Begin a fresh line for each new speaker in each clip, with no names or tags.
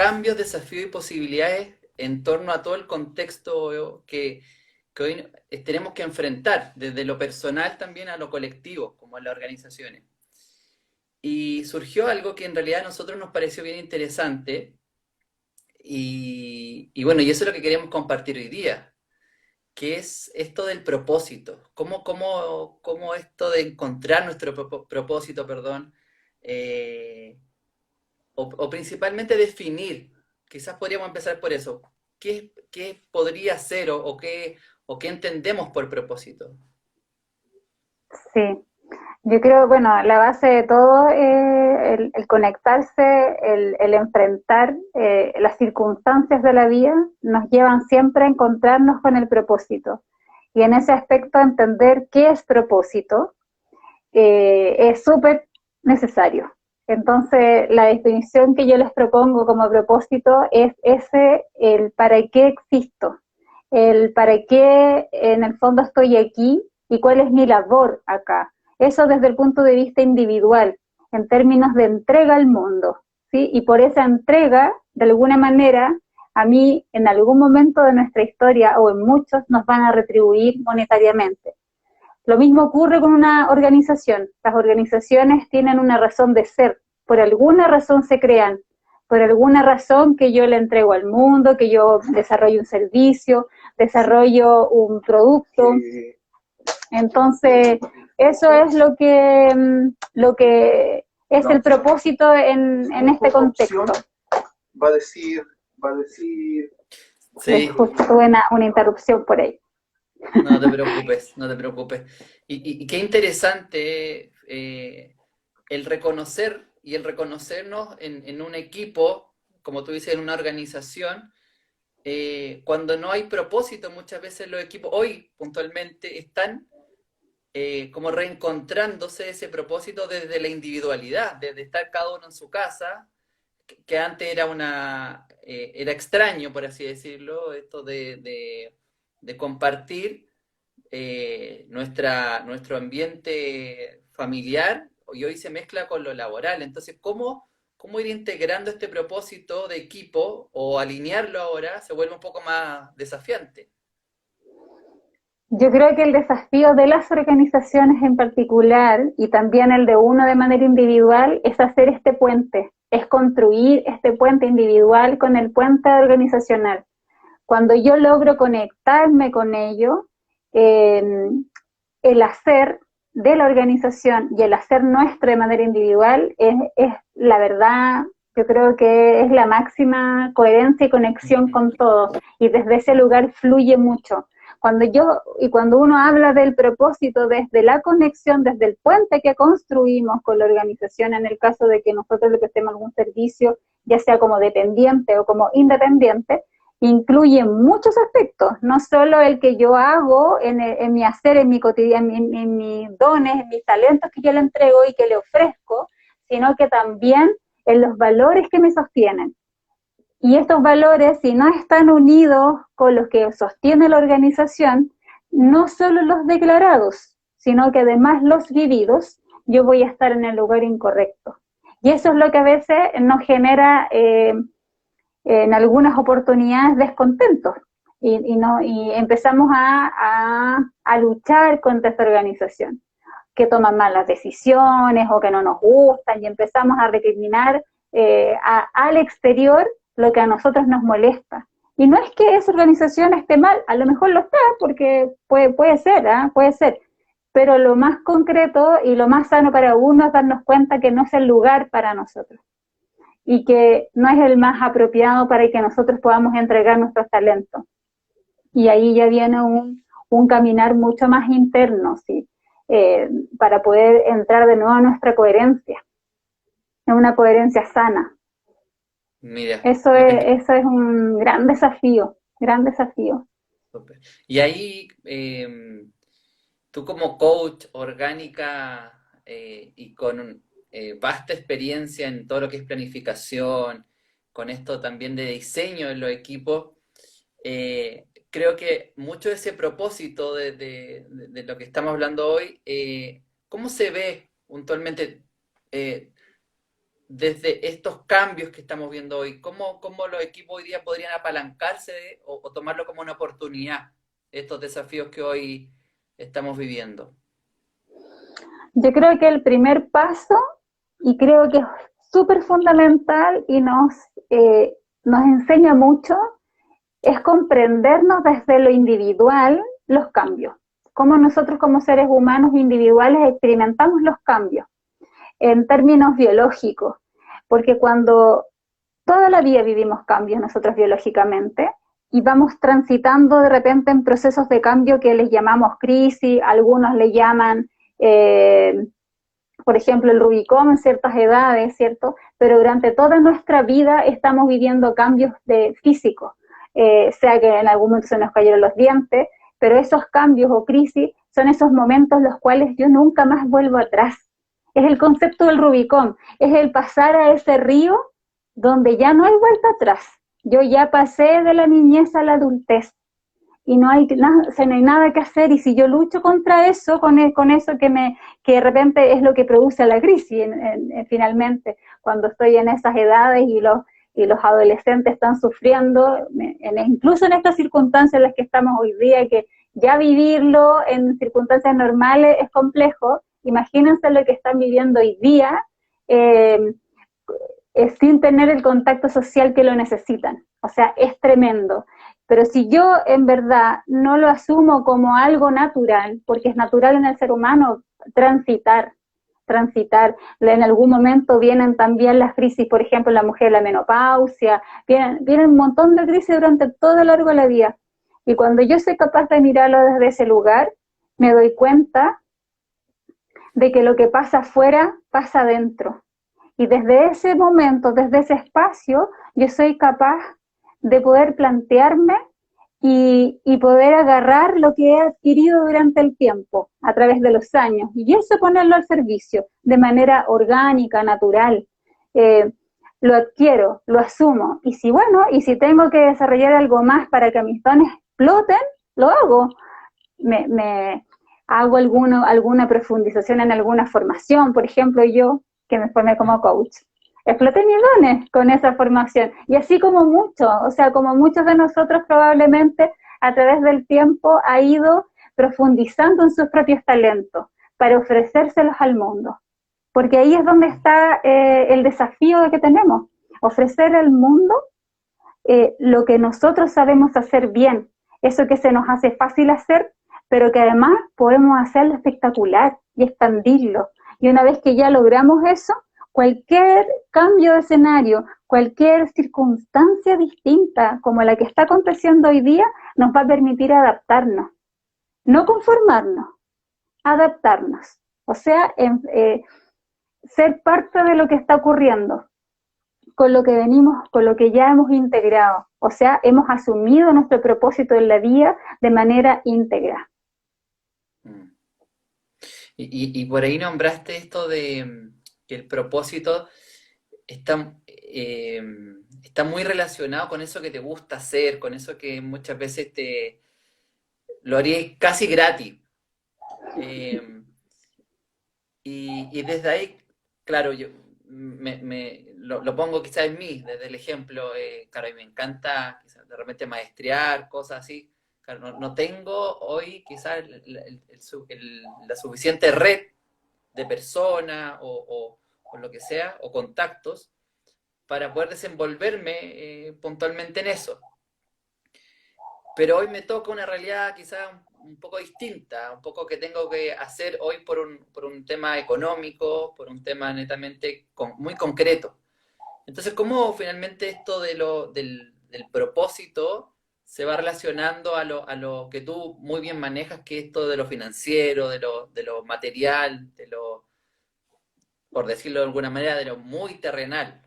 cambios, desafíos y posibilidades en torno a todo el contexto que hoy tenemos que enfrentar, desde lo personal también a lo colectivo, como en las organizaciones. Y surgió algo que en realidad a nosotros nos pareció bien interesante, y bueno, y eso es lo que queremos compartir hoy día, que es esto del propósito. ¿Cómo esto de encontrar nuestro propósito, perdón, eh, o principalmente definir, quizás podríamos empezar por eso, qué podría ser o qué entendemos por propósito?
Sí, yo creo, bueno, la base de todo es el conectarse, el enfrentar las circunstancias de la vida, nos llevan siempre a encontrarnos con el propósito. Y en ese aspecto entender qué es propósito es súper necesario. Entonces, la definición que yo les propongo como propósito es ese, el para qué existo, el para qué en el fondo estoy aquí y cuál es mi labor acá. Eso desde el punto de vista individual, en términos de entrega al mundo, ¿sí? Y por esa entrega, de alguna manera, a mí en algún momento de nuestra historia o en muchos nos van a retribuir monetariamente. Lo mismo ocurre con una organización. Las organizaciones tienen una razón de ser. Por alguna razón se crean. Por alguna razón que yo le entrego al mundo, que yo desarrollo un servicio, desarrollo un producto. Entonces, eso es lo que es el propósito en este contexto. Va a decir, va a decir.
Sí,
Justo tuve una interrupción por ahí.
no te preocupes, no te preocupes. Y qué interesante el reconocer y el reconocernos en un equipo, como tú dices, en una organización, cuando no hay propósito, muchas veces los equipos, hoy puntualmente, están como reencontrándose ese propósito desde la individualidad, desde estar cada uno en su casa, que antes era extraño, por así decirlo, esto de compartir nuestro ambiente familiar, y hoy se mezcla con lo laboral. Entonces, ¿cómo ir integrando este propósito de equipo o alinearlo ahora se vuelve un poco más desafiante?
Yo creo que el desafío de las organizaciones en particular y también el de uno de manera individual es hacer este puente, es construir este puente individual con el puente organizacional. Cuando yo logro conectarme con ello, eh, el hacer de la organización y el hacer nuestro de manera individual es la verdad, yo creo que es la máxima coherencia y conexión con todo. Y desde ese lugar fluye mucho. Cuando uno habla del propósito desde la conexión, desde el puente que construimos con la organización, en el caso de que nosotros le prestemos algún servicio, ya sea como dependiente o como independiente, incluye muchos aspectos, no solo el que yo hago en mi hacer, en mi cotidiano, en mis dones, en mis talentos que yo le entrego y que le ofrezco, sino que también en los valores que me sostienen. Y estos valores, si no están unidos con los que sostiene la organización, no solo los declarados, sino que además los vividos, yo voy a estar en el lugar incorrecto. Y eso es lo que a veces nos genera en algunas oportunidades descontentos y empezamos a luchar contra esta organización, que toman malas decisiones o que no nos gustan y empezamos a recriminar al exterior lo que a nosotros nos molesta. Y no es que esa organización esté mal, a lo mejor lo está, porque puede ser, puede ser, pero lo más concreto y lo más sano para uno es darnos cuenta que no es el lugar para nosotros y que no es el más apropiado para que nosotros podamos entregar nuestros talentos. Y ahí ya viene un caminar mucho más interno, ¿sí? Para poder entrar de nuevo a nuestra coherencia, en una coherencia sana.
Mira,
Eso es un gran desafío, gran desafío.
súper. Y ahí, tú como coach orgánica y con vasta experiencia en todo lo que es planificación, con esto también de diseño en los equipos, creo que mucho de ese propósito de lo que estamos hablando hoy, ¿cómo se ve puntualmente? desde estos cambios que estamos viendo hoy, ¿cómo los equipos hoy día podrían apalancarse o tomarlo como una oportunidad, estos desafíos que hoy estamos viviendo?
Yo creo que el primer paso, y creo que es súper fundamental y nos enseña mucho, es comprendernos desde lo individual los cambios. Cómo nosotros como seres humanos individuales experimentamos los cambios en términos biológicos, porque cuando toda la vida vivimos cambios nosotros biológicamente y vamos transitando de repente en procesos de cambio que les llamamos crisis, algunos le llaman, por ejemplo, el Rubicón en ciertas edades, ¿cierto? Pero durante toda nuestra vida estamos viviendo cambios físicos, sea que en algún momento se nos cayeron los dientes, pero esos cambios o crisis son esos momentos los cuales yo nunca más vuelvo atrás. Es el concepto del Rubicón, es el pasar a ese río donde ya no hay vuelta atrás. Yo ya pasé de la niñez a la adultez y no hay nada que hacer, y si yo lucho contra eso, con eso que de repente es lo que produce la crisis finalmente, cuando estoy en esas edades y los adolescentes están sufriendo, incluso en estas circunstancias en las que estamos hoy día, que ya vivirlo en circunstancias normales es complejo. Imagínense lo que están viviendo hoy día, sin tener el contacto social que lo necesitan. O sea, es tremendo. Pero si yo en verdad no lo asumo como algo natural, porque es natural en el ser humano transitar, en algún momento vienen también las crisis, por ejemplo, la mujer, la menopausia, vienen un montón de crisis durante todo lo largo de la vida. Y cuando yo soy capaz de mirarlo desde ese lugar, me doy cuenta de que lo que pasa afuera pasa adentro. Y desde ese momento, desde ese espacio, yo soy capaz de poder plantearme y poder agarrar lo que he adquirido durante el tiempo, a través de los años, y eso ponerlo al servicio, de manera orgánica, natural. Lo adquiero, lo asumo, y si tengo que desarrollar algo más para que mis dones exploten, lo hago. Me hago alguna profundización en alguna formación, por ejemplo, yo, que me formé como coach, exploté mis dones con esa formación, y así como muchos de nosotros probablemente a través del tiempo ha ido profundizando en sus propios talentos para ofrecérselos al mundo, porque ahí es donde está el desafío que tenemos, ofrecer al mundo lo que nosotros sabemos hacer bien, eso que se nos hace fácil hacer, pero que además podemos hacerlo espectacular y expandirlo. Y una vez que ya logramos eso, cualquier cambio de escenario, cualquier circunstancia distinta como la que está aconteciendo hoy día, nos va a permitir adaptarnos, no conformarnos, adaptarnos. O sea, ser parte de lo que está ocurriendo, con lo que venimos, con lo que ya hemos integrado. O sea, hemos asumido nuestro propósito en la vida de manera íntegra.
Y por ahí nombraste esto de que el propósito está muy relacionado con eso que te gusta hacer, con eso que muchas veces lo harías casi gratis. Y desde ahí, claro, yo lo pongo quizás en mí, desde el ejemplo, claro, y me encanta quizás de repente maestrear, cosas así. Claro, no tengo hoy quizás la suficiente red de personas o lo que sea, o contactos, para poder desenvolverme puntualmente en eso. Pero hoy me toca una realidad quizás un poco distinta, un poco que tengo que hacer hoy por un tema económico, por un tema netamente muy concreto. Entonces, ¿cómo finalmente esto del propósito se va relacionando a lo que tú muy bien manejas, que es esto de lo financiero, de lo material, por decirlo de alguna manera, de lo muy terrenal?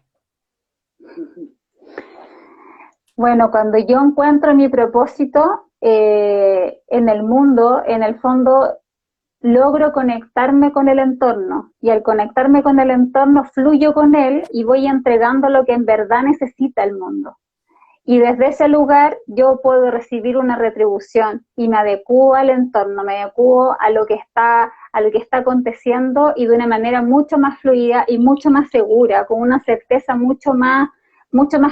Bueno, cuando yo encuentro mi propósito en el mundo, en el fondo logro conectarme con el entorno, y al conectarme con el entorno fluyo con él y voy entregando lo que en verdad necesita el mundo. y desde ese lugar yo puedo recibir una retribución y me adecuo al entorno, me adecuo a lo que está aconteciendo y de una manera mucho más fluida y mucho más segura, con una certeza mucho más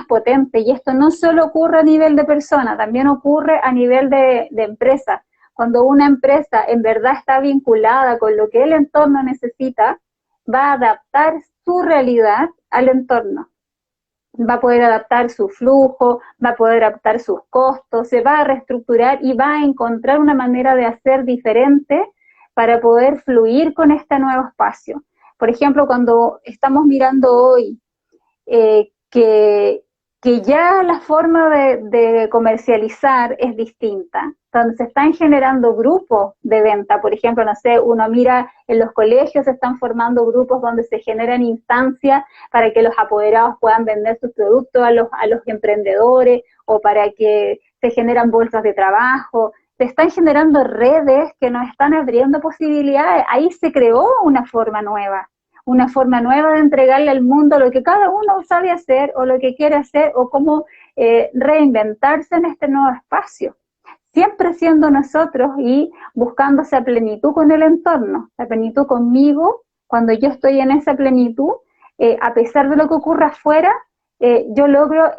potente. Y esto no solo ocurre a nivel de persona, también ocurre a nivel de empresa. Cuando una empresa en verdad está vinculada con lo que el entorno necesita, va a adaptar su realidad al entorno. Va a poder adaptar su flujo, va a poder adaptar sus costos, se va a reestructurar y va a encontrar una manera de hacer diferente para poder fluir con este nuevo espacio. Por ejemplo, cuando estamos mirando hoy que ya la forma de comercializar es distinta, donde se están generando grupos de venta, por ejemplo, no sé, uno mira en los colegios se están formando grupos donde se generan instancias para que los apoderados puedan vender sus productos a los emprendedores o para que se generan bolsas de trabajo, se están generando redes que nos están abriendo posibilidades, ahí se creó una forma nueva de entregarle al mundo lo que cada uno sabe hacer o lo que quiere hacer o cómo reinventarse en este nuevo espacio. Siempre siendo nosotros y buscando esa plenitud con el entorno, la plenitud conmigo, cuando yo estoy en esa plenitud, a pesar de lo que ocurra afuera, yo logro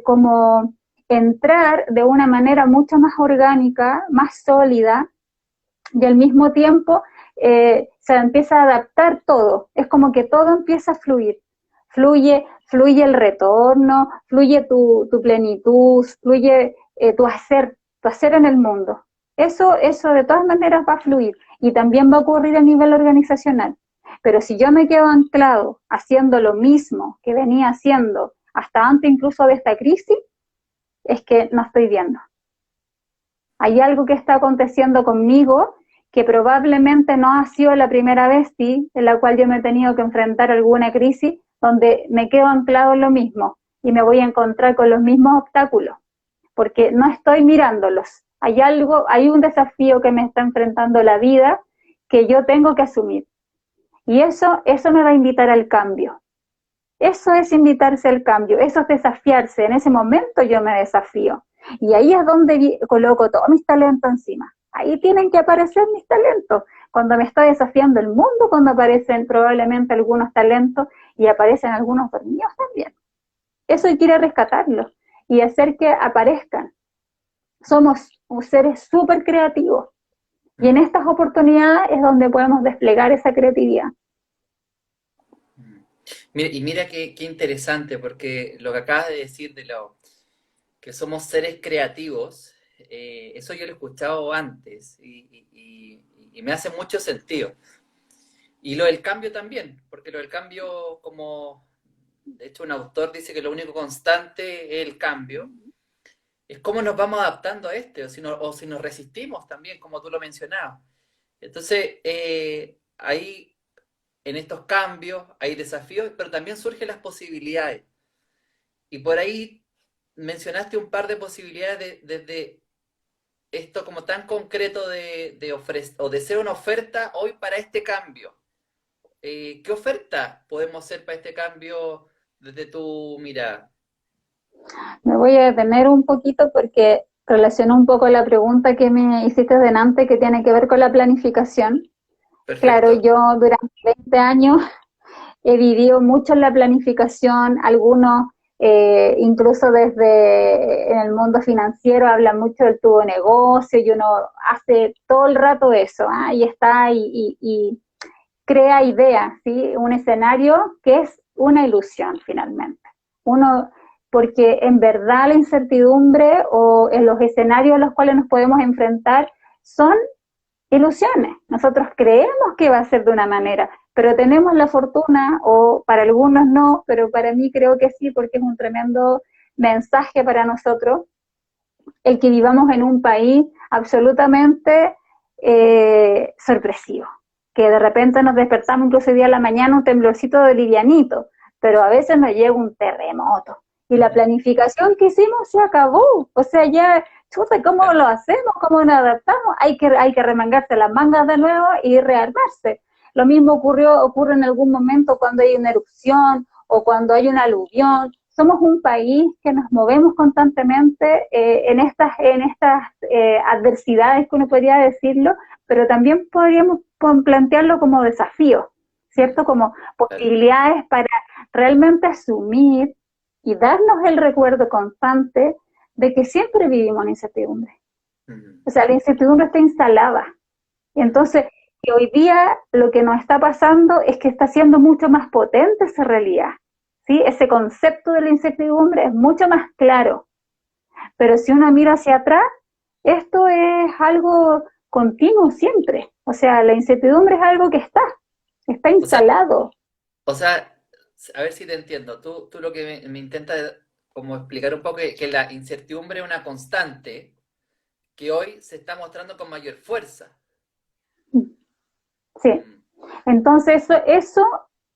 como entrar de una manera mucho más orgánica, más sólida, y al mismo tiempo se empieza a adaptar todo, es como que todo empieza a fluir, fluye el retorno, fluye tu plenitud, fluye tu hacer en el mundo. Eso de todas maneras va a fluir y también va a ocurrir a nivel organizacional. Pero si yo me quedo anclado haciendo lo mismo que venía haciendo hasta antes incluso de esta crisis, es que no estoy viendo. Hay algo que está aconteciendo conmigo que probablemente no ha sido la primera vez, sí, en la cual yo me he tenido que enfrentar a alguna crisis donde me quedo anclado en lo mismo y me voy a encontrar con los mismos obstáculos, porque no estoy mirándolos. Hay un desafío que me está enfrentando la vida que yo tengo que asumir. Y eso me va a invitar al cambio. Eso es invitarse al cambio, eso es desafiarse. En ese momento yo me desafío. Y ahí es donde coloco todos mis talentos encima. Ahí tienen que aparecer mis talentos. Cuando me está desafiando el mundo, cuando aparecen probablemente algunos talentos y aparecen algunos dormidos también. Eso hay que ir a rescatarlos y hacer que aparezcan. Somos seres súper creativos y en estas oportunidades es donde podemos desplegar esa creatividad.
Mira qué interesante, porque lo que acabas de decir de que somos seres creativos, eso yo lo he escuchado antes y me hace mucho sentido. Y lo del cambio también, porque lo del cambio, como de hecho un autor dice que lo único constante es el cambio, es cómo nos vamos adaptando a o si nos resistimos también, como tú lo mencionabas. Entonces, ahí en estos cambios hay desafíos, pero también surgen las posibilidades. Y por ahí mencionaste un par de posibilidades desde esto como tan concreto de ofrecer o de ser una oferta hoy para este cambio. ¿Qué oferta podemos hacer para este cambio desde tu mirada?
Me voy a detener un poquito porque relaciono un poco la pregunta que me hiciste delante que tiene que ver con la planificación.
Perfecto.
Claro, yo durante 20 años he vivido mucho en la planificación, algunos incluso desde en el mundo financiero hablan mucho del tubo negocio y uno hace todo el rato eso, y está y crea ideas, ¿sí? Un escenario que es una ilusión finalmente. Porque en verdad la incertidumbre o en los escenarios a los cuales nos podemos enfrentar son ilusiones. Nosotros creemos que va a ser de una manera, pero tenemos la fortuna, o para algunos no, pero para mí creo que sí, porque es un tremendo mensaje para nosotros, el que vivamos en un país absolutamente sorpresivo, que de repente nos despertamos incluso el día de la mañana un temblorcito de livianito, pero a veces nos llega un terremoto, y la planificación que hicimos se acabó, o sea, ya, chuta, ¿cómo lo hacemos? ¿Cómo nos adaptamos? Hay que remangarse las mangas de nuevo y rearmarse. Lo mismo ocurre en algún momento cuando hay una erupción o cuando hay una aluvión, somos un país que nos movemos constantemente en estas adversidades, que uno podría decirlo, pero también podríamos plantearlo como desafíos, ¿cierto? Como
Claro.
posibilidades para realmente asumir y darnos el recuerdo constante de que siempre vivimos en incertidumbre.
Mm,
O sea, la incertidumbre está instalada. Y
mm,
entonces, que hoy día lo que nos está pasando es que está siendo mucho más potente esa realidad. ¿Sí? Ese concepto de la incertidumbre es mucho más claro. Pero si uno mira hacia atrás, esto es algo continuo siempre. O sea, la incertidumbre es algo que está
O sea,
instalado.
o sea, a ver si te entiendo. Tú lo que me intentas como explicar un poco que la incertidumbre es una constante que hoy se está mostrando con mayor fuerza.
Sí.
Mm,
Entonces, eso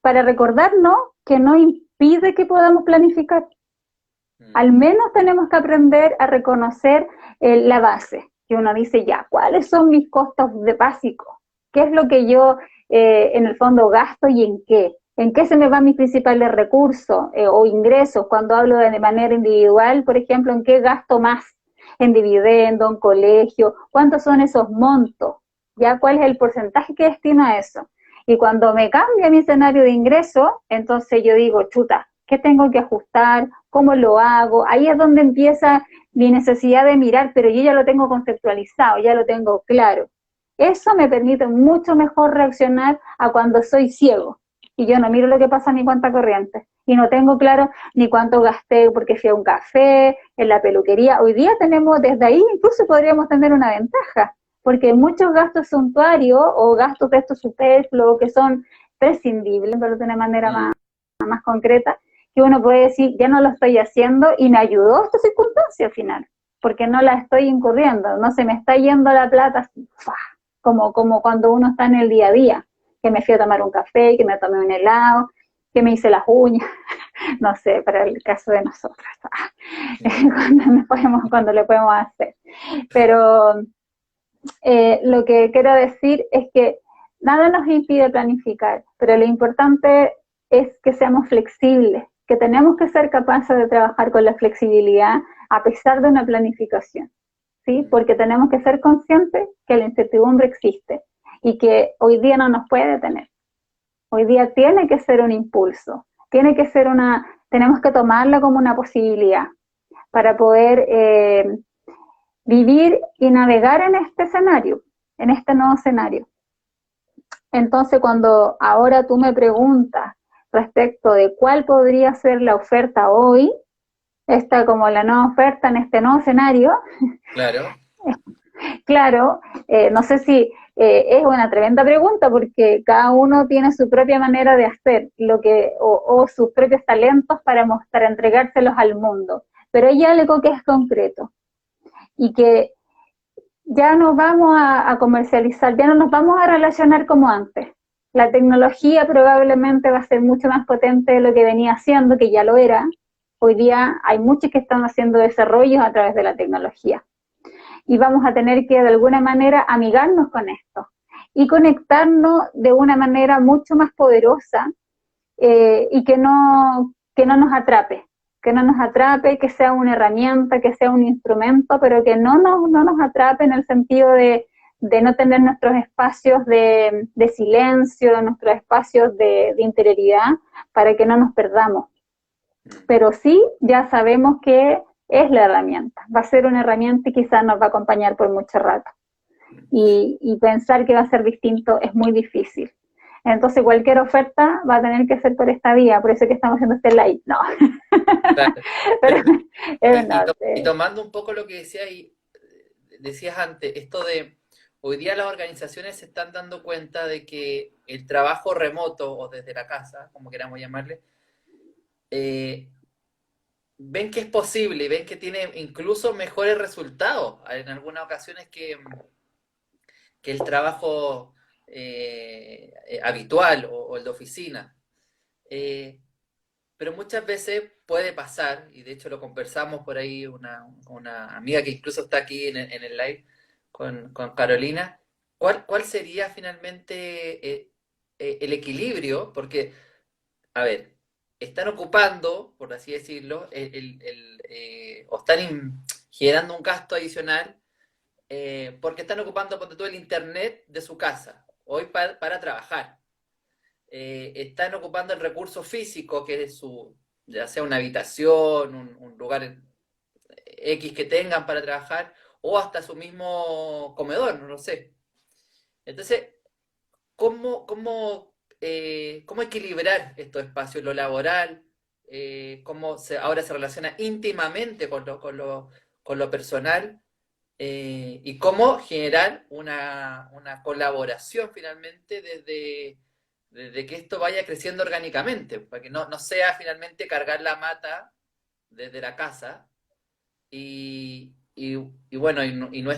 para recordarnos que no impide que podamos planificar.
mm,
Al menos tenemos que aprender a reconocer la base, que uno dice ya, ¿cuáles son mis costos de básicos? ¿Qué es lo que yo en el fondo gasto y en qué? ¿En qué se me van mis principales recursos o ingresos? Cuando hablo de manera individual, por ejemplo, ¿en qué gasto más? ¿En dividendo, en colegio? ¿Cuántos son esos montos? ¿Ya? ¿Cuál es el porcentaje que destino a eso? Y cuando me cambia mi escenario de ingreso, entonces yo digo, chuta, ¿qué tengo que ajustar? ¿Cómo lo hago? Ahí es donde empieza mi necesidad de mirar, pero yo ya lo tengo conceptualizado, ya lo tengo claro. Eso me permite mucho mejor reaccionar a cuando soy ciego y yo no miro lo que pasa en mi cuenta corriente y no tengo claro ni cuánto gasté porque fui a un café, en la peluquería. Hoy día tenemos, desde ahí incluso podríamos tener una ventaja, porque muchos gastos suntuarios o gastos de estos superfluos que son prescindibles, pero de una manera
mm,
más concreta, que uno puede decir, ya no lo estoy haciendo y me ayudó esta circunstancia al final, porque no la estoy incurriendo, no se me está yendo la plata así, como cuando uno está en el día a día, que me fui a tomar un café, que me tomé un helado, que me hice las uñas, no sé, para el caso de nosotros,
mm.
cuando le podemos hacer. Pero lo que quiero decir es que nada nos impide planificar, pero lo importante es que seamos flexibles, que tenemos que ser capaces de trabajar con la flexibilidad a pesar de una planificación, ¿sí?
Mm.
Porque tenemos que ser conscientes que la incertidumbre existe y que hoy día no nos puede detener. Hoy día tiene que ser un impulso, tiene que ser tenemos que tomarla como una posibilidad para poder vivir y navegar en este escenario, en este nuevo escenario. Entonces, cuando ahora tú me preguntas respecto de cuál podría ser la oferta hoy, esta como la nueva oferta en este nuevo escenario,
Claro.
claro, no sé si es una tremenda pregunta porque cada uno tiene su propia manera de hacer o sus propios talentos para mostrar, entregárselos al mundo. Pero hay algo que es concreto y que ya no vamos a comercializar, ya no nos vamos a relacionar como antes. La tecnología probablemente va a ser mucho más potente de lo que venía haciendo, que ya lo era. Hoy día hay muchos que están haciendo desarrollos a través de la tecnología. Y vamos a tener que de alguna manera amigarnos con esto y conectarnos de una manera mucho más poderosa y que no nos atrape, que no nos atrape, que sea una herramienta, que sea un instrumento, pero que no nos atrape en el sentido de no tener nuestros espacios de silencio, nuestros espacios de interioridad, para que no nos perdamos.
Mm.
Pero sí, ya sabemos que es la herramienta, va a ser una herramienta y quizás nos va a acompañar por mucho rato. Y pensar que va a ser distinto es muy difícil. Entonces cualquier oferta va a tener que ser por esta vía, por eso es que estamos haciendo este live. No,
Claro.
pero
Y
no,
tomando un poco lo que decías antes, esto de hoy día las organizaciones se están dando cuenta de que el trabajo remoto o desde la casa, como queramos llamarle, eh, ven que es posible y ven que tiene incluso mejores resultados en algunas ocasiones que el trabajo habitual o el de oficina. Eh, pero muchas veces puede pasar, y de hecho lo conversamos por ahí, una amiga que incluso está aquí en el live con Carolina, ¿cuál sería finalmente el equilibrio? Porque, a ver, están ocupando, por así decirlo, o están generando un gasto adicional porque están ocupando por todo el internet de su casa, hoy para trabajar. Están ocupando el recurso físico, que es ya sea una habitación, un lugar X que tengan para trabajar, o hasta su mismo comedor, no lo sé. Entonces, ¿cómo equilibrar estos espacios, lo laboral, ahora se relaciona íntimamente con lo personal, y cómo generar una colaboración finalmente desde que esto vaya creciendo orgánicamente, para que no sea finalmente cargar la mata desde la casa y bueno, y no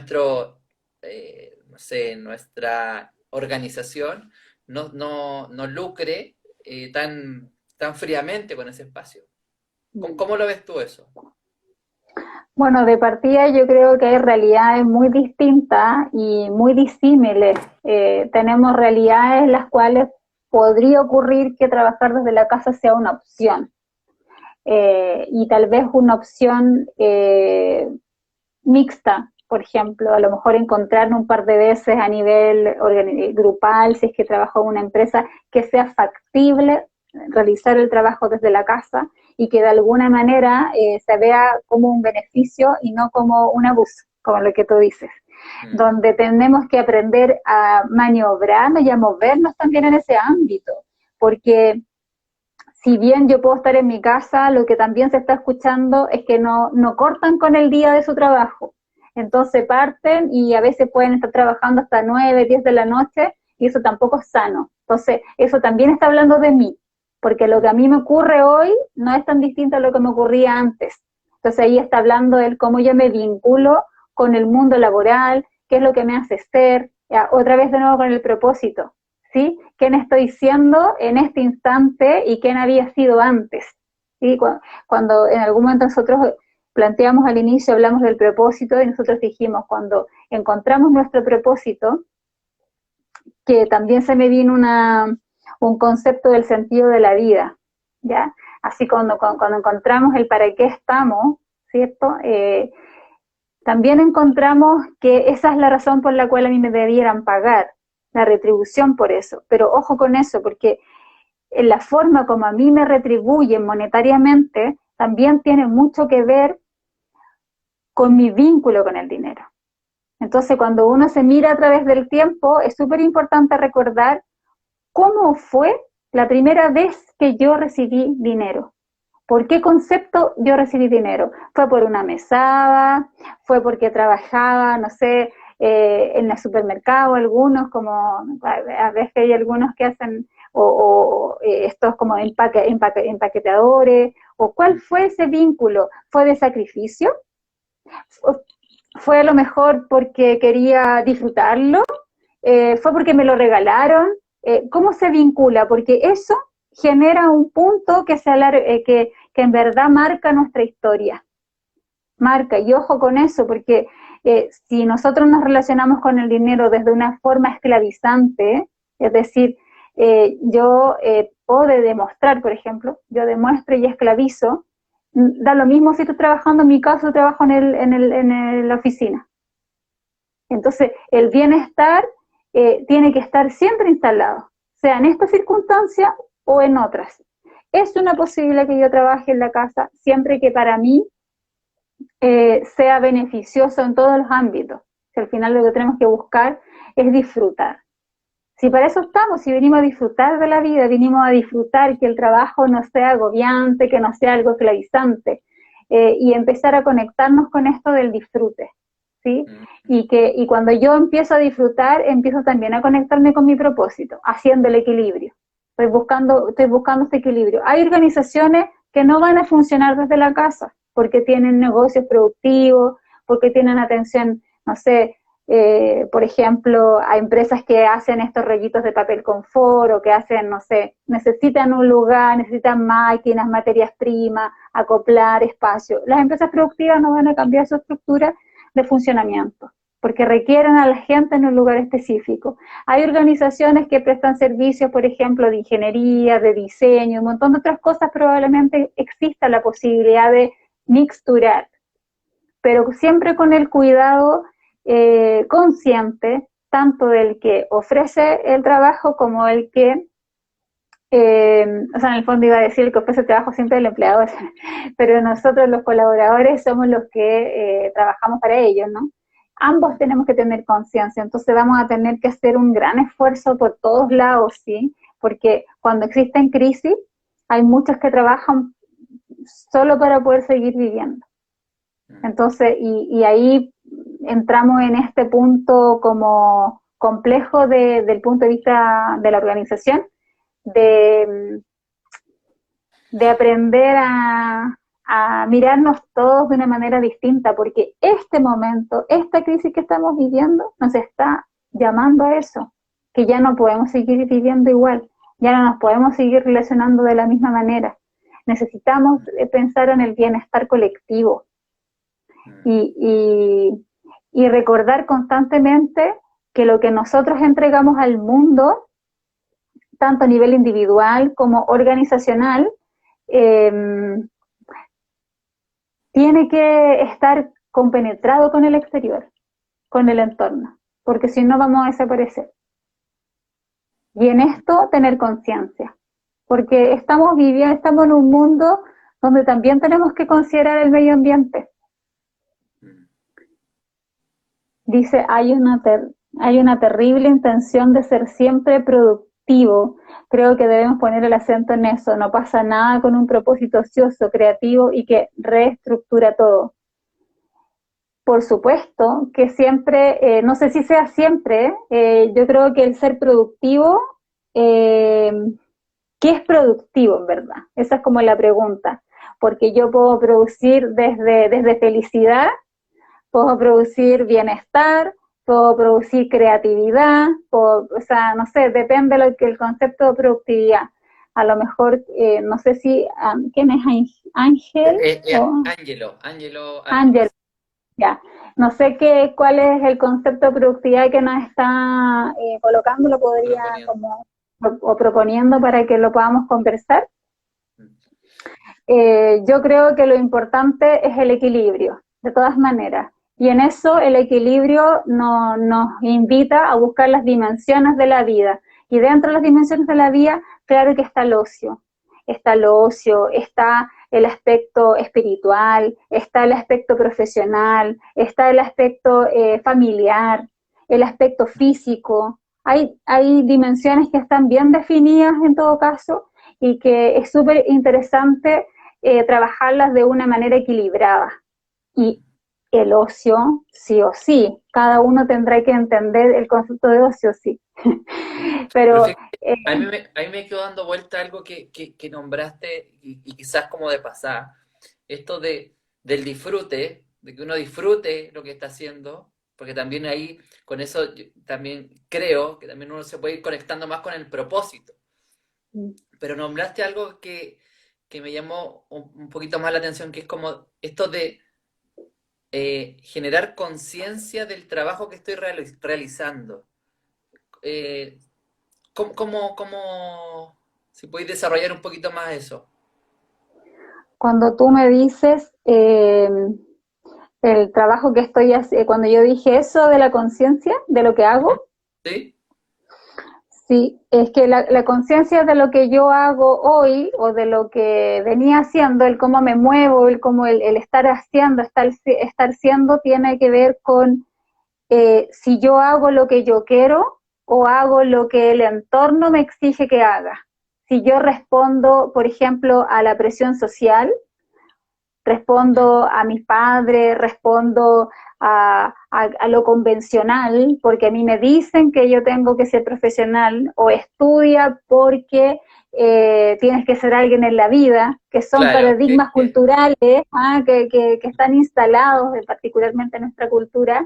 sé, nuestra organización no lucre tan fríamente con ese espacio. ¿Cómo lo ves tú eso?
Bueno, de partida yo creo que hay realidades muy distintas y muy disímiles. Tenemos realidades en las cuales podría ocurrir que trabajar desde la casa sea una opción. Y tal vez una opción mixta, por ejemplo, a lo mejor encontrar un par de veces a nivel grupal, si es que trabajo en una empresa, que sea factible realizar el trabajo desde la casa y que de alguna manera se vea como un beneficio y no como un abuso, como lo que tú dices, donde tenemos que aprender a maniobrarnos y a movernos también en ese ámbito, porque si bien yo puedo estar en mi casa, lo que también se está escuchando es que no cortan con el día de su trabajo. Entonces parten y a veces pueden estar trabajando hasta 9, 10 de la noche y eso tampoco es sano. Entonces eso también está hablando de mí, porque lo que a mí me ocurre hoy no es tan distinto a lo que me ocurría antes. Entonces ahí está hablando él cómo yo me vinculo con el mundo laboral, qué es lo que me hace ser, ya, otra vez de nuevo con el propósito. ¿Sí? ¿Quién estoy siendo en este instante y quién había sido antes? ¿Sí? Cuando en algún momento nosotros planteamos al inicio, hablamos del propósito y nosotros dijimos, cuando encontramos nuestro propósito, que también se me vino un concepto del sentido de la vida, ¿ya? Así cuando encontramos el para qué estamos, ¿cierto? También encontramos que esa es la razón por la cual a mí me debieran pagar, la retribución por eso. Pero ojo con eso, porque en la forma como a mí me retribuyen monetariamente también tiene mucho que ver con mi vínculo con el dinero. Entonces, cuando uno se mira a través del tiempo, es súper importante recordar cómo fue la primera vez que yo recibí dinero. ¿Por qué concepto yo recibí dinero? ¿Fue por una mesada? ¿Fue porque trabajaba, no sé, en el supermercado? Algunos, como a veces hay algunos que hacen, estos como empaquetadores, o ¿cuál fue ese vínculo? ¿Fue de sacrificio? ¿Fue a lo mejor porque quería disfrutarlo? ¿Fue porque me lo regalaron? ¿Cómo se vincula? Porque eso genera un punto que en verdad marca nuestra historia. Marca, y ojo con eso, porque si nosotros nos relacionamos con el dinero desde una forma esclavizante, es decir, yo puedo demostrar, por ejemplo, yo demuestro y esclavizo, da lo mismo si estoy trabajando, en mi caso trabajo en la oficina. Entonces, el bienestar tiene que estar siempre instalado, sea en esta circunstancia o en otras. Es una posibilidad que yo trabaje en la casa siempre que para mí sea beneficioso en todos los ámbitos. Si al final lo que tenemos que buscar es disfrutar. Si para eso estamos, si venimos a disfrutar de la vida, venimos a disfrutar que el trabajo no sea agobiante, que no sea algo esclavizante, y empezar a conectarnos con esto del disfrute. ¿Sí? Y cuando yo empiezo a disfrutar, empiezo también a conectarme con mi propósito, haciendo el equilibrio. Estoy buscando este equilibrio. Hay organizaciones que no van a funcionar desde la casa, porque tienen negocios productivos, porque tienen atención, no sé, por ejemplo, a empresas que hacen estos rollitos de papel confort o que hacen, no sé, necesitan un lugar, necesitan máquinas, materias primas, acoplar espacio. Las empresas productivas no van a cambiar su estructura de funcionamiento, porque requieren a la gente en un lugar específico. Hay organizaciones que prestan servicios, por ejemplo, de ingeniería, de diseño, un montón de otras cosas, probablemente exista la posibilidad de mixturar, pero siempre con el cuidado consciente, tanto del que ofrece el trabajo como el que, o sea, en el fondo iba a decir el que ofrece el trabajo siempre el empleador, pero nosotros los colaboradores somos los que trabajamos para ellos, ¿no? Ambos tenemos que tener conciencia, entonces vamos a tener que hacer un gran esfuerzo por todos lados, ¿sí? Porque cuando existen crisis, hay muchos que trabajan solo para poder seguir viviendo. Entonces, y ahí entramos en este punto como complejo del punto de vista de la organización, de aprender a mirarnos todos de una manera distinta, porque este momento, esta crisis que estamos viviendo, nos está llamando a eso, que ya no podemos seguir viviendo igual, ya no nos podemos seguir relacionando de la misma manera. Necesitamos pensar en el bienestar colectivo y recordar constantemente que lo que nosotros entregamos al mundo, tanto a nivel individual como organizacional, tiene que estar compenetrado con el exterior, con el entorno, porque si no vamos a desaparecer. Y en esto tener conciencia, porque estamos en un mundo donde también tenemos que considerar el medio ambiente. Dice, hay una terrible intención de ser siempre productivo. Creo que debemos poner el acento en eso. No pasa nada con un propósito ocioso, creativo y que reestructura todo. Por supuesto que siempre, no sé si sea siempre, yo creo que el ser productivo, ¿qué es productivo en verdad? Esa es como la pregunta. Porque yo puedo producir desde felicidad, puedo producir bienestar, puedo producir creatividad, o sea, no sé, depende de lo que el concepto de productividad. A lo mejor, no sé si, ¿quién es Ángel? Ángel, ya. No sé cuál es el concepto de productividad que nos está colocando, lo podría como, o proponiendo para que lo podamos conversar. Yo creo que lo importante es el equilibrio, de todas maneras. Y en eso el equilibrio nos invita a buscar las dimensiones de la vida. Y dentro de las dimensiones de la vida, claro que está el ocio. Está el ocio, está el aspecto espiritual, está el aspecto profesional, está el aspecto familiar, el aspecto físico. Hay dimensiones que están bien definidas en todo caso y que es súper interesante trabajarlas de una manera equilibrada. Y el ocio, sí o sí, cada uno tendrá que entender el concepto de ocio, sí. Pero
a mí me quedó dando vuelta algo que nombraste y quizás como de pasada, esto del disfrute, de que uno disfrute lo que está haciendo, porque también ahí, con eso también creo que también uno se puede ir conectando más con el propósito. Pero nombraste algo que me llamó un poquito más la atención, que es como esto de generar conciencia del trabajo que estoy realizando. ¿Cómo si podéis desarrollar un poquito más eso?
Cuando tú me dices el trabajo que estoy haciendo, cuando yo dije eso de la conciencia, de lo que hago,
¿Sí?
Sí, es que la conciencia de lo que yo hago hoy o de lo que venía haciendo, el cómo me muevo, el cómo el estar haciendo, estar siendo, tiene que ver con si yo hago lo que yo quiero o hago lo que el entorno me exige que haga. Si yo respondo, por ejemplo, a la presión social, respondo a mis padres, respondo a lo convencional, porque a mí me dicen que yo tengo que ser profesional, o estudia porque tienes que ser alguien en la vida, que son paradigmas culturales que están instalados, particularmente en nuestra cultura.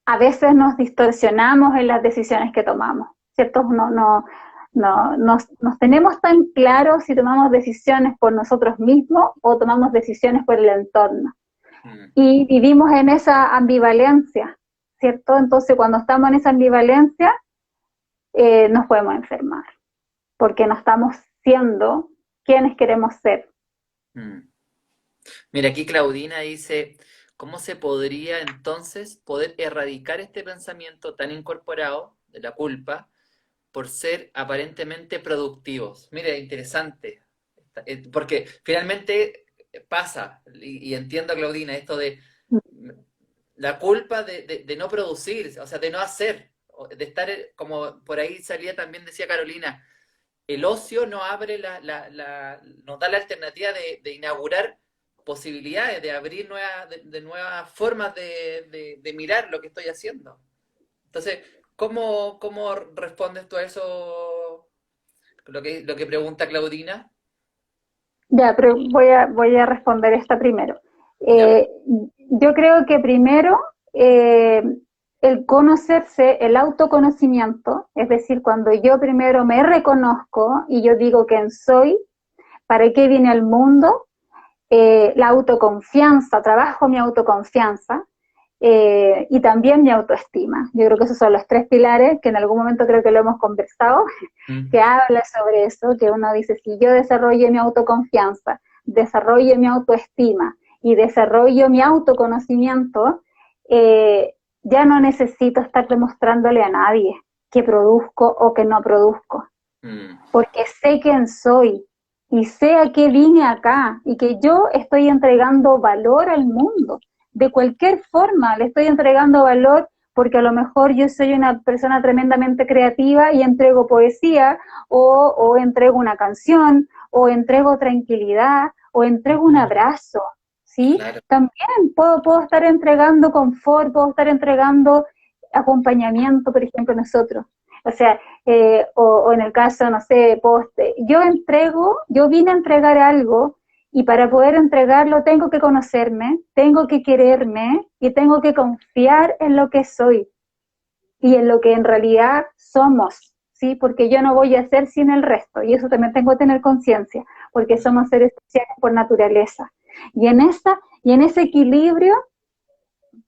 A veces nos distorsionamos en las decisiones que tomamos, ¿cierto? Nos tenemos tan claro si tomamos decisiones por nosotros mismos o tomamos decisiones por el entorno.
Mm,
y vivimos en esa ambivalencia, ¿cierto? Entonces, cuando estamos en esa ambivalencia, nos podemos enfermar, porque no estamos siendo quienes queremos ser.
mm. Mira, aquí Claudina dice, ¿cómo se podría entonces poder erradicar este pensamiento tan incorporado de la culpa por ser aparentemente productivos? Mira, interesante, porque finalmente pasa, y entiendo, Claudina, esto de la culpa de no producir, o sea, de no hacer, de estar, como por ahí salía también, decía Carolina, el ocio no abre nos da la alternativa de inaugurar posibilidades, de abrir de nuevas formas de mirar lo que estoy haciendo. Entonces, ¿cómo respondes tú a eso, lo que pregunta Claudina?
Ya, pero voy a responder esta primero.
¿Ya?
Eh, yo creo que primero el conocerse, el autoconocimiento, es decir, cuando yo primero me reconozco y yo digo quién soy, para qué vine al mundo, la autoconfianza, trabajo mi autoconfianza y también mi autoestima. Yo creo que esos son los tres pilares que en algún momento creo que lo hemos conversado, que
Mm,
habla sobre eso, que uno dice, si yo desarrollo mi autoconfianza, desarrollo mi autoestima y desarrollo mi autoconocimiento, ya no necesito estar demostrándole a nadie que produzco o que no produzco,
mm,
porque sé quién soy y sé a qué vine acá y que yo estoy entregando valor al mundo. De cualquier forma, le estoy entregando valor porque a lo mejor yo soy una persona tremendamente creativa y entrego poesía o entrego una canción o entrego tranquilidad o entrego un
mm,
abrazo, ¿sí?
claro.
También puedo estar entregando confort, puedo estar entregando acompañamiento, por ejemplo, nosotros. O sea, o en el caso, no sé, poste, yo vine a entregar algo y para poder entregarlo tengo que conocerme, tengo que quererme y tengo que confiar en lo que soy y en lo que en realidad somos, ¿sí? Porque yo no voy a ser sin el resto y eso también tengo que tener conciencia, porque
Mm,
somos seres sociales por naturaleza. Y en ese equilibrio,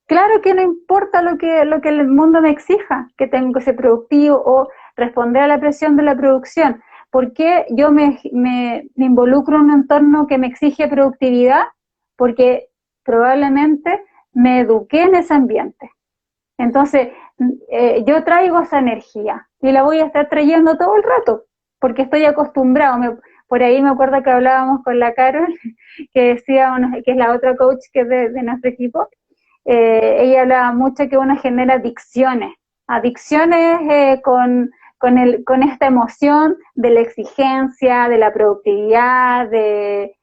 claro que no importa lo que el mundo me exija, que tengo que ser productivo o responder a la presión de la producción. ¿Por qué yo me involucro en un entorno que me exige productividad? Porque probablemente me eduqué en ese ambiente. Entonces, yo traigo esa energía y la voy a estar trayendo todo el rato, porque estoy acostumbrado. Por ahí me acuerdo que hablábamos con la Carol, que decía, que es la otra coach que es de nuestro equipo, ella hablaba mucho que uno genera adicciones, adicciones con esta emoción de la exigencia, de la productividad, de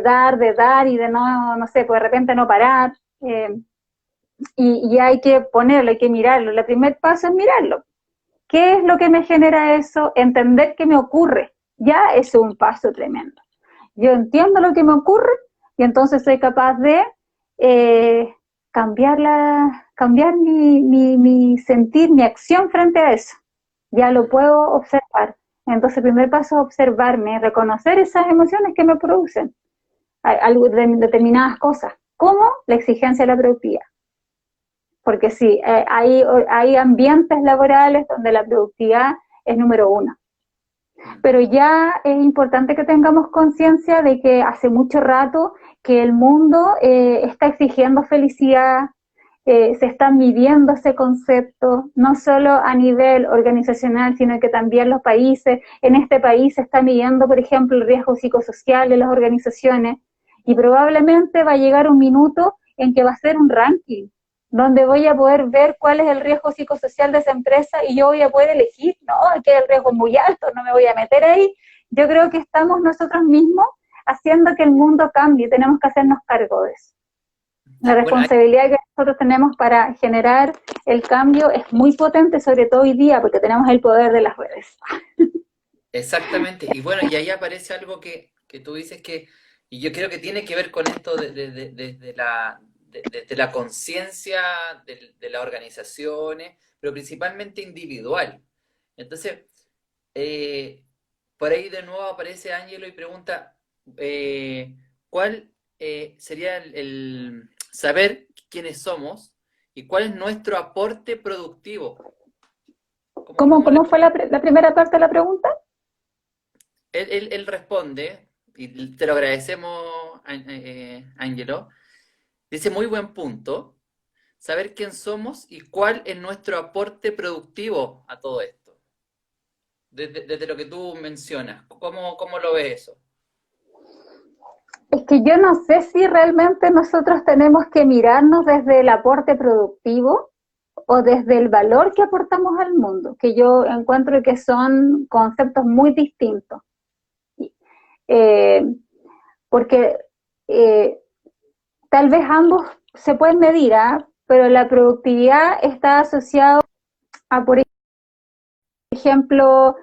dar y de no sé, pues de repente no parar. Y hay que ponerlo, hay que mirarlo. El primer paso es mirarlo. ¿Qué es lo que me genera eso? Entender qué me ocurre. Ya es un paso tremendo. Yo entiendo lo que me ocurre y entonces soy capaz de eh, cambiar mi sentir, mi acción frente a eso. Ya lo
mm,
puedo observar. Entonces, el primer paso es observarme, reconocer esas emociones que me producen determinadas cosas, como la exigencia de la productividad. Porque sí, hay ambientes laborales donde la productividad es número uno.
mm.
Pero ya es importante que tengamos conciencia de que hace mucho rato que el mundo está exigiendo felicidad, se está midiendo ese concepto, no solo a nivel organizacional, sino que también los países. En este país se está midiendo, por ejemplo, el riesgo psicosocial de las organizaciones y probablemente va a llegar un minuto en que va a ser un ranking donde voy a poder ver cuál es el riesgo psicosocial de esa empresa y yo voy a poder elegir, no, que el riesgo es muy alto, no me voy a meter ahí. Yo creo que estamos nosotros mismos haciendo que el mundo cambie, tenemos que hacernos cargo de eso. La
Bueno,
responsabilidad que nosotros tenemos para generar el cambio es muy potente, sobre todo hoy día, porque tenemos el poder de las redes.
exactamente. Y bueno, y ahí aparece algo que tú dices y yo creo que tiene que ver con esto de la conciencia de las organizaciones, pero principalmente individual. Entonces, eh, por ahí de nuevo aparece Ángelo y pregunta, ¿cuál sería saber quiénes somos y cuál es nuestro aporte productivo.
¿Cómo fue la primera parte de la pregunta?
Él responde, y te lo agradecemos, Ángelo, dice muy buen punto, saber quién somos y cuál es nuestro aporte productivo a todo esto. Desde lo que tú mencionas, ¿cómo lo ves eso?
Es que yo no sé si realmente nosotros tenemos que mirarnos desde el aporte productivo o desde el valor que aportamos al mundo, que yo encuentro que son conceptos muy distintos. Eh, porque tal vez ambos se pueden medir, ¿eh? Pero la productividad está asociada a, por ejemplo,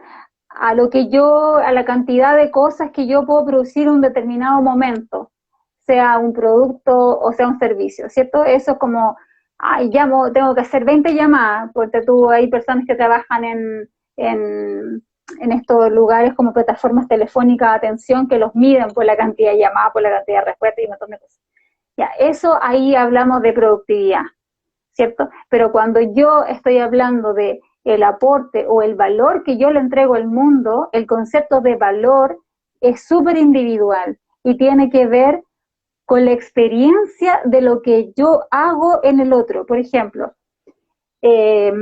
a lo que yo, a la cantidad de cosas que yo puedo producir en un determinado momento, sea un producto o sea un servicio, ¿cierto? Eso es como, ay, llamo, tengo que hacer 20 llamadas, porque tú hay personas que trabajan en estos lugares como plataformas telefónicas de atención que los miden por la cantidad de llamadas, por la cantidad de respuestas y un montón de cosas. Ya, eso ahí hablamos de productividad, ¿cierto? Pero cuando yo estoy hablando de el aporte o el valor que yo le entrego al mundo, el concepto de valor es súper individual y tiene que ver con la experiencia de lo que yo hago en el otro. Por ejemplo, eh,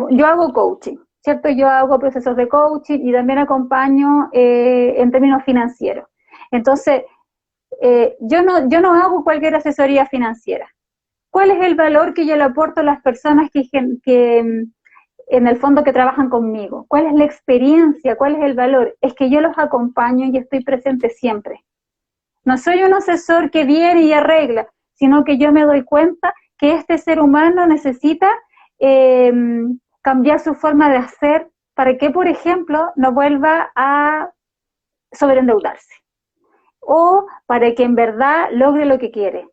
yo hago coaching, ¿cierto? Yo hago procesos de coaching y también acompaño en términos financieros. Entonces, yo no hago cualquier asesoría financiera. ¿Cuál es el valor que yo le aporto a las personas que en el fondo que trabajan conmigo? ¿Cuál es la experiencia? ¿Cuál es el valor? Es que yo los acompaño y estoy presente siempre. No soy un asesor que viene y arregla, sino que yo me doy cuenta que este ser humano necesita eh, cambiar su forma de hacer para que, por ejemplo, no vuelva a sobreendeudarse o para que en verdad logre lo que quiere.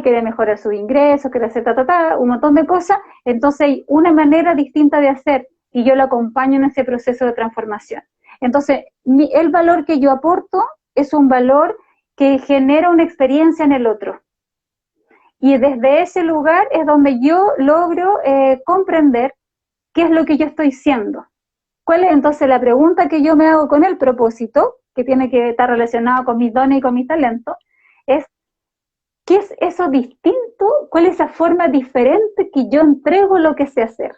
Quiere mejorar sus ingresos, quiere hacer un montón de cosas. Entonces hay una manera distinta de hacer y yo lo acompaño en ese proceso de transformación. Entonces, el valor que yo aporto es un valor que genera una experiencia en el otro. Y desde ese lugar es donde yo logro comprender qué es lo que yo estoy siendo. ¿Cuál es entonces la pregunta que yo me hago con el propósito, que tiene que estar relacionado con mis dones y con mis talentos? Es, ¿qué es eso distinto? ¿Cuál es esa forma diferente que yo entrego lo que sé hacer?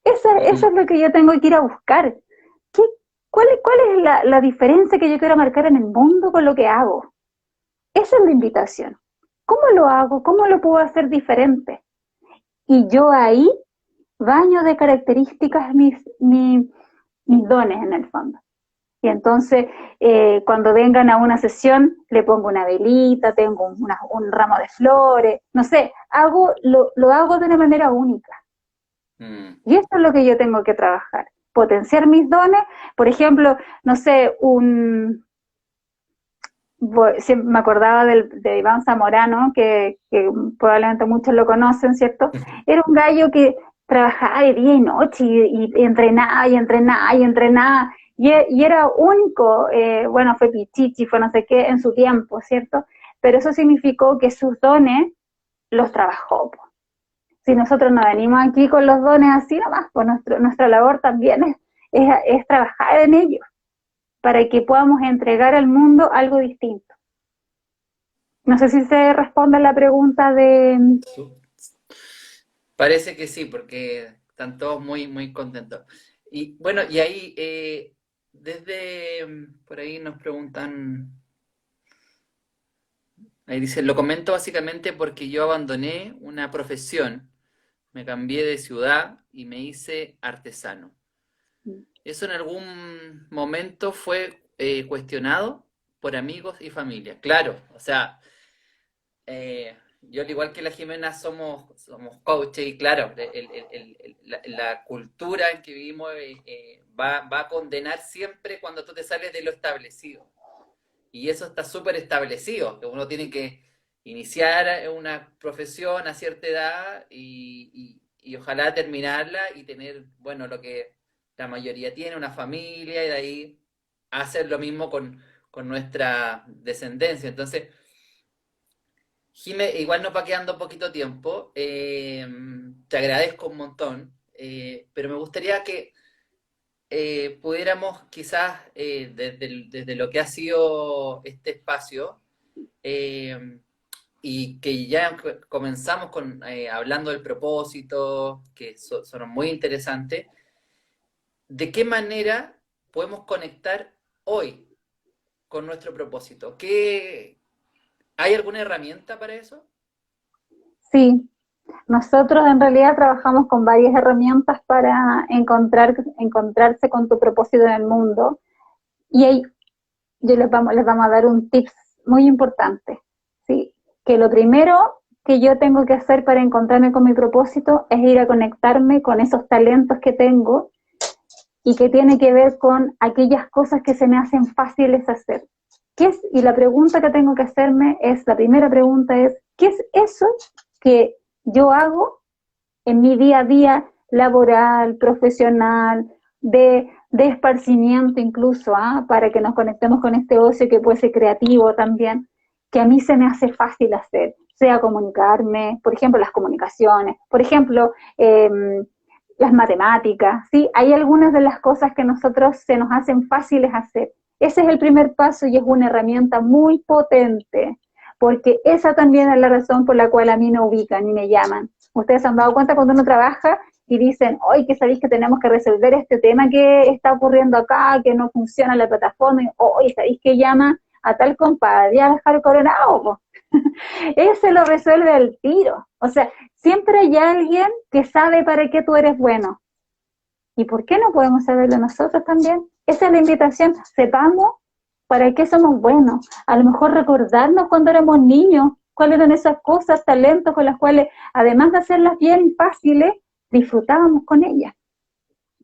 Eso es lo que yo tengo que ir a buscar. ¿Cuál es la diferencia que yo quiero marcar en el mundo con lo que hago? Esa es la invitación. ¿Cómo lo hago? ¿Cómo lo puedo hacer diferente? Y yo ahí baño de características mis dones en el fondo. Y entonces, cuando vengan a una sesión, le pongo una velita, tengo un ramo de flores, no sé, lo hago de una manera única. Y eso es lo que yo tengo que trabajar, potenciar mis dones. Por ejemplo, no sé, me acordaba de Iván Zamorano, que probablemente muchos lo conocen, ¿cierto? Era un gallo que trabajaba de día y noche y entrenaba y entrenaba y entrenaba y era único, bueno, fue pichichi, fue no sé qué en su tiempo, ¿cierto? Pero eso significó que sus dones los trabajó. Si nosotros no venimos aquí con los dones así nomás, pues nuestra labor también es trabajar en ellos para que podamos entregar al mundo algo distinto. No sé si se responde a la pregunta de...
Parece que sí, porque están todos muy contentos. Y bueno, y ahí, desde por ahí nos preguntan, ahí dice, lo comento básicamente porque yo abandoné una profesión, me cambié de ciudad y me hice artesano. ¿Eso en algún momento fue cuestionado por amigos y familia? Claro, o sea, yo al igual que la Jimena somos coaches y claro, la cultura en que vivimos va a condenar siempre cuando tú te sales de lo establecido. Y eso está súper establecido, que uno tiene que iniciar una profesión a cierta edad y ojalá terminarla y tener, bueno, lo que la mayoría tiene, una familia y de ahí hacer lo mismo con nuestra descendencia. Entonces, Jime, igual nos va quedando poquito tiempo. Te agradezco un montón, pero me gustaría que pudiéramos quizás, desde lo que ha sido este espacio, eh, y que ya comenzamos hablando del propósito, que son muy interesantes, ¿de qué manera podemos conectar hoy con nuestro propósito? ¿Hay alguna herramienta para eso?
Sí, nosotros en realidad trabajamos con varias herramientas para encontrarse con tu propósito en el mundo y ahí les vamos a dar un tips muy importante, ¿sí? Que lo primero que yo tengo que hacer para encontrarme con mi propósito es ir a conectarme con esos talentos que tengo y que tiene que ver con aquellas cosas que se me hacen fáciles hacer. ¿Qué es? Y la pregunta que tengo que hacerme es, la primera pregunta es, ¿qué es eso que yo hago en mi día a día laboral, profesional, de esparcimiento incluso, para que nos conectemos con este ocio que puede ser creativo también, que a mí se me hace fácil hacer, sea comunicarme, por ejemplo, las comunicaciones, por ejemplo, las matemáticas, ¿sí? Hay algunas de las cosas que nosotros se nos hacen fáciles hacer. Ese es el primer paso y es una herramienta muy potente, porque esa también es la razón por la cual a mí me ubican y me llaman. Ustedes se han dado cuenta cuando uno trabaja y dicen, hoy que sabéis que tenemos que resolver este tema que está ocurriendo acá, que no funciona la plataforma, hoy sabéis que llama a tal compadre a dejar coronado. Ese lo resuelve al tiro. O sea, siempre hay alguien que sabe para qué tú eres bueno. ¿Y por qué no podemos saberlo nosotros también? Esa es la invitación. Sepamos para qué somos buenos. A lo mejor recordarnos cuando éramos niños, cuáles eran esas cosas, talentos con las cuales, además de hacerlas bien fáciles, disfrutábamos con ellas.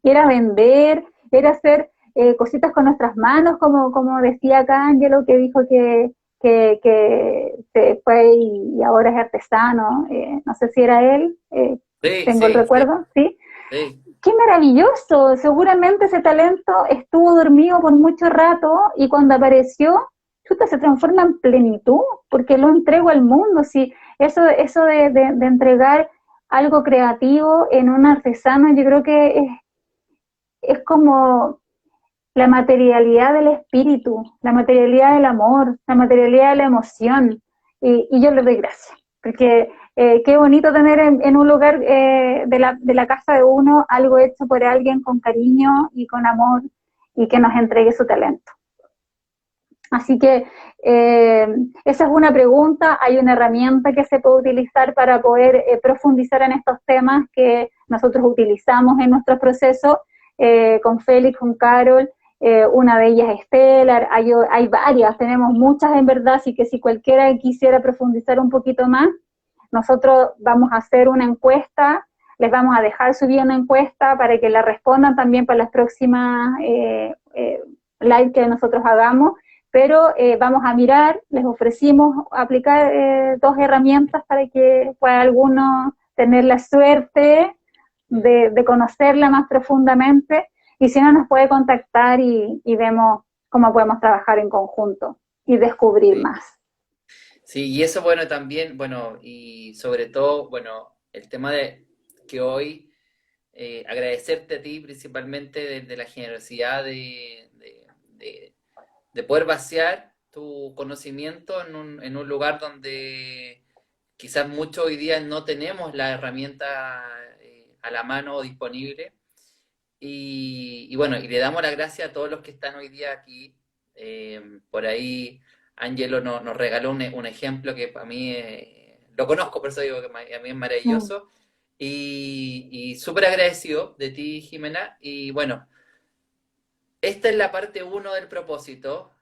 Era vender, era hacer cositas con nuestras manos, como decía acá Ángelo, que dijo que se fue y ahora es artesano. No sé si era él,
Sí,
tengo el
sí, sí,
recuerdo, ¿sí?
sí.
Qué maravilloso, seguramente ese talento estuvo dormido por mucho rato y cuando apareció, chuta, se transforma en plenitud, porque lo entrego al mundo. Sí, eso de entregar algo creativo en un artesano, yo creo que es como la materialidad del espíritu, la materialidad del amor, la materialidad de la emoción. Y yo le doy gracias, porque qué bonito tener en un lugar de la casa de uno algo hecho por alguien con cariño y con amor y que nos entregue su talento. Así que esa es una pregunta, hay una herramienta que se puede utilizar para poder profundizar en estos temas que nosotros utilizamos en nuestros procesos con Félix, con Carol, una de ellas es Stellar, hay varias, tenemos muchas en verdad, así que si cualquiera quisiera profundizar un poquito más, nosotros vamos a hacer una encuesta, les vamos a dejar subir una encuesta para que la respondan también para las próximas live que nosotros hagamos, pero vamos a mirar, les ofrecimos aplicar dos herramientas para que pueda alguno tener la suerte de conocerla más profundamente y si no nos puede contactar y vemos cómo podemos trabajar en conjunto y descubrir
Sí.
más.
Sí, y eso, bueno, también, bueno, y sobre todo, bueno, el tema de que hoy agradecerte a ti principalmente de la generosidad de- de poder vaciar tu conocimiento en un lugar donde quizás muchos hoy día no tenemos la herramienta a la mano o disponible. Y bueno, y le damos las gracias a todos los que están hoy día aquí. Por ahí Angelo nos regaló un ejemplo que para mí lo conozco, por eso digo que a mí es
Mm.
maravilloso. Y súper agradecido de ti, Jimena. Y bueno, esta es la parte uno del propósito.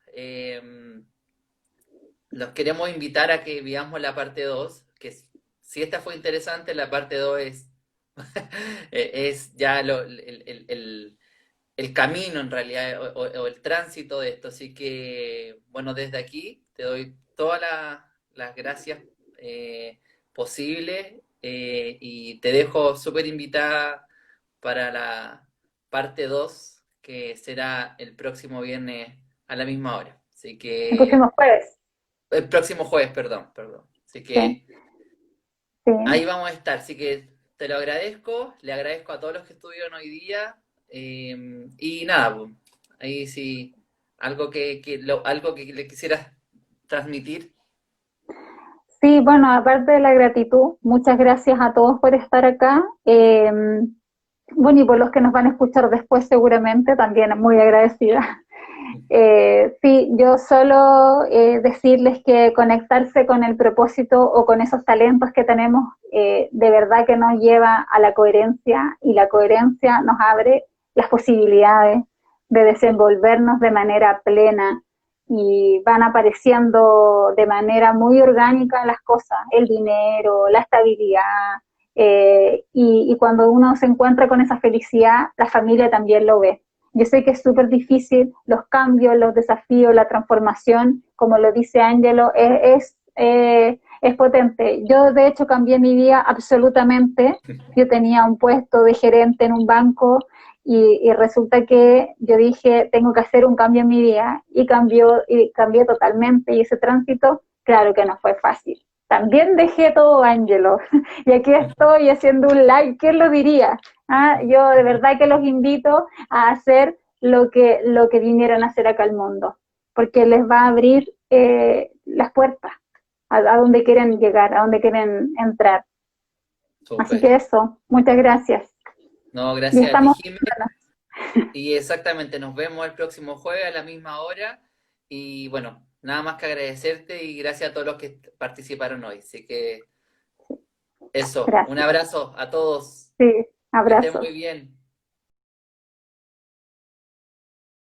Los queremos invitar a que veamos la parte 2 que si esta fue interesante, la parte 2 es ya el camino en realidad o el tránsito de esto. Así que, bueno, desde aquí te doy todas las gracias posibles y te dejo súper invitada para la parte 2 que será el próximo viernes a la misma hora. Así
El
que,
próximo jueves.
el próximo jueves, perdón. Así
sí,
que
sí.
ahí vamos a estar. Así que te lo agradezco, le agradezco a todos los que estuvieron hoy día. Y nada, pues, ahí sí, algo que le quisieras transmitir.
Sí, bueno, aparte de la gratitud, muchas gracias a todos por estar acá. Bueno, y por los que nos van a escuchar después seguramente, también muy agradecida. Sí, yo solo decirles que conectarse con el propósito o con esos talentos que tenemos de verdad que nos lleva a la coherencia y la coherencia nos abre las posibilidades de desenvolvernos de manera plena y van apareciendo de manera muy orgánica las cosas, el dinero, la estabilidad y cuando uno se encuentra con esa felicidad, la familia también lo ve. Yo sé que es súper difícil, los cambios, los desafíos, la transformación, como lo dice Ángelo, es potente. Yo de hecho cambié mi vida absolutamente. Yo tenía un puesto de gerente en un banco y resulta que yo dije, tengo que hacer un cambio en mi vida y cambié totalmente y ese tránsito, claro que no fue fácil. También dejé todo, Ángelo, y aquí estoy haciendo un live, ¿quién lo diría? Ah, yo de verdad que los invito a hacer lo que vinieron a hacer acá al mundo, porque les va a abrir las puertas a donde quieren llegar, a donde quieren entrar. Así
Súper.
que eso, muchas gracias.
No,
Y
gracias a ti,
estamos,
Jimé. Y exactamente, nos vemos el próximo jueves a la misma hora. Y bueno, nada más que agradecerte y gracias a todos los que participaron hoy. Así que eso, un
gracias.
abrazo a todos.
Sí,
Que estén
abrazos.
muy bien.